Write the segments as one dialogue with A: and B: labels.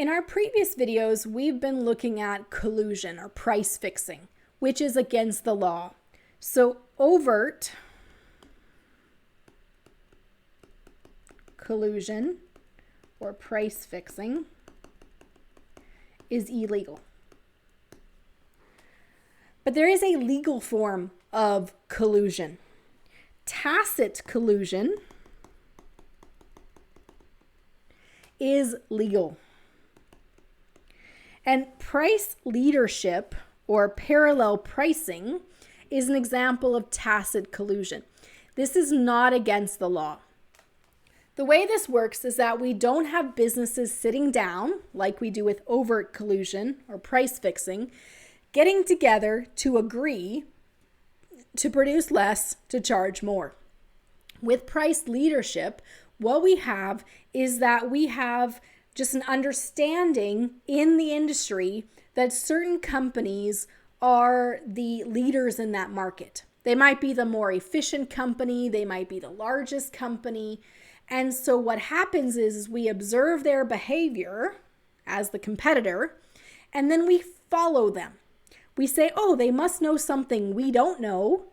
A: In our previous videos, we've been looking at collusion or price fixing, which is against the law. So overt collusion or price fixing is illegal. But there is a legal form of collusion. Tacit collusion is legal. And price leadership or parallel pricing is an example of tacit collusion. This is not against the law. The way this works is that we don't have businesses sitting down, like we do with overt collusion or price fixing, getting together to agree to produce less to charge more. With price leadership, what we have is that we have just an understanding in the industry that certain companies are the leaders in that market. They might be the more efficient company, they might be the largest company. And so what happens is we observe their behavior as the competitor, and then we follow them. We say, oh, they must know something we don't know.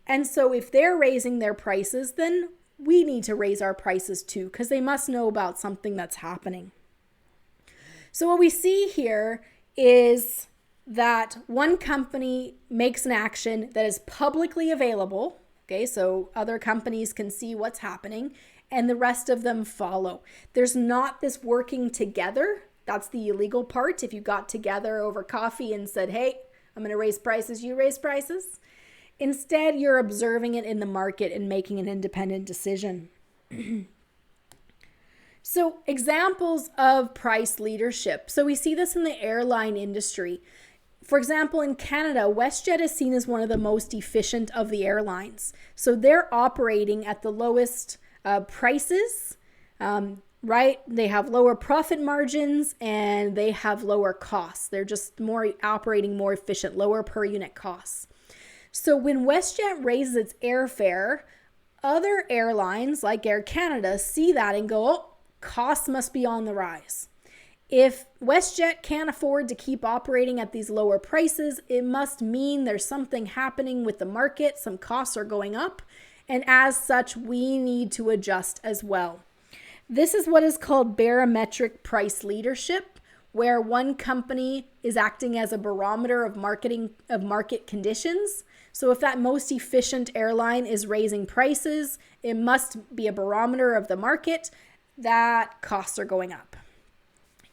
A: And so if they're raising their prices, then we need to raise our prices too, because they must know about something that's happening. So what we see here is that one company makes an action that is publicly available. Okay, so other companies can see what's happening, and the rest of them follow. There's not this working together. That's the illegal part. If you got together over coffee and said, hey, I'm going to raise prices, you raise prices. Instead, you're observing it in the market and making an independent decision. So examples of price leadership. So we see this in the airline industry. For example, in Canada, Westjet is seen as one of the most efficient of the airlines. So they're operating at the lowest prices, right? They have lower profit margins and they have lower costs. They're just operating more efficient, lower per unit costs. So when Westjet raises its airfare, other airlines like Air Canada see that and go, oh, costs must be on the rise. If Westjet can't afford to keep operating at these lower prices, it must mean there's something happening with the market, some costs are going up, and as such, we need to adjust as well. This is what is called barometric price leadership, where one company is acting as a barometer of market conditions. So if that most efficient airline is raising prices, it must be a barometer of the market that costs are going up.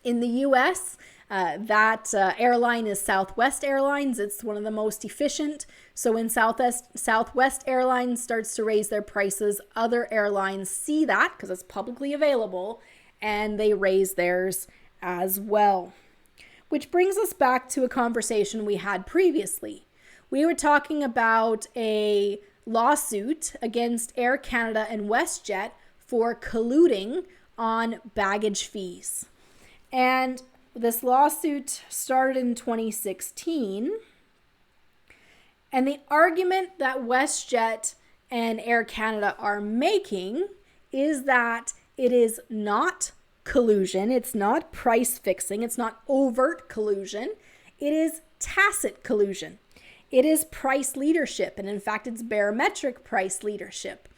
A: In the US, that airline is Southwest Airlines. It's one of the most efficient. So when Southwest Airlines starts to raise their prices, other airlines see that because it's publicly available and they raise theirs as well. Which brings us back to a conversation we had previously. We were talking about a lawsuit against Air Canada and Westjet for colluding on baggage fees. And this lawsuit started in 2016. And the argument that Westjet and Air Canada are making is that it is not collusion. It's not price fixing. It's not overt collusion. It is tacit collusion. It is price leadership. And in fact, it's barometric price leadership.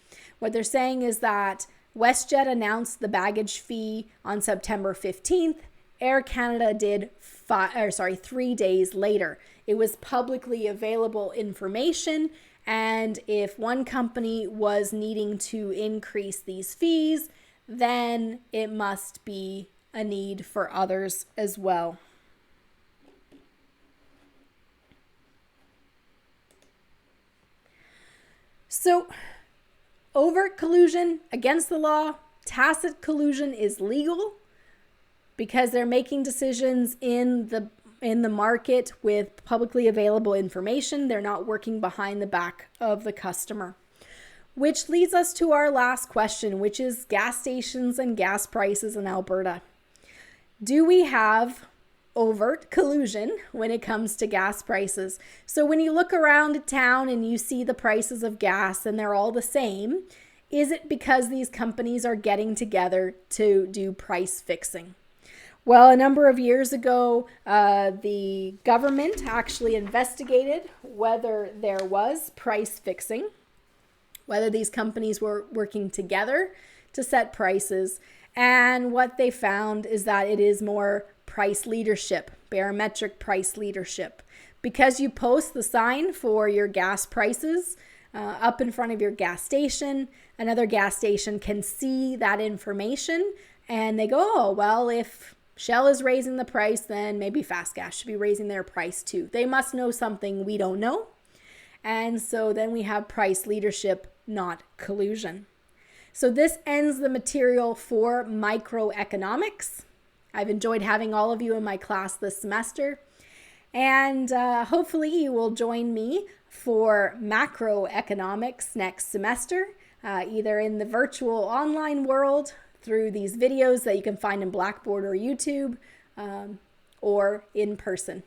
A: What they're saying is that Westjet announced the baggage fee on September 15th. Air Canada did 3 days later. It was publicly available information, and if one company was needing to increase these fees, then it must be a need for others as well. So, overt collusion against the law, tacit collusion is legal because they're making decisions in the market with publicly available information. They're not working behind the back of the customer. Which leads us to our last question, which is gas stations and gas prices in Alberta. Do we have overt collusion when it comes to gas prices? So when you look around town and you see the prices of gas and they're all the same, is it because these companies are getting together to do price fixing? Well, a number of years ago, the government actually investigated whether there was price fixing, whether these companies were working together to set prices. And what they found is that it is more price leadership, barometric price leadership. Because you post the sign for your gas prices up in front of your gas station, another gas station can see that information and they go, oh, well, if Shell is raising the price, then maybe Fast Gas should be raising their price too. They must know something we don't know. And so then we have price leadership, not collusion. So this ends the material for microeconomics. I've enjoyed having all of you in my class this semester. And hopefully you will join me for macroeconomics next semester, either in the virtual online world through these videos that you can find in Blackboard or YouTube, or in person.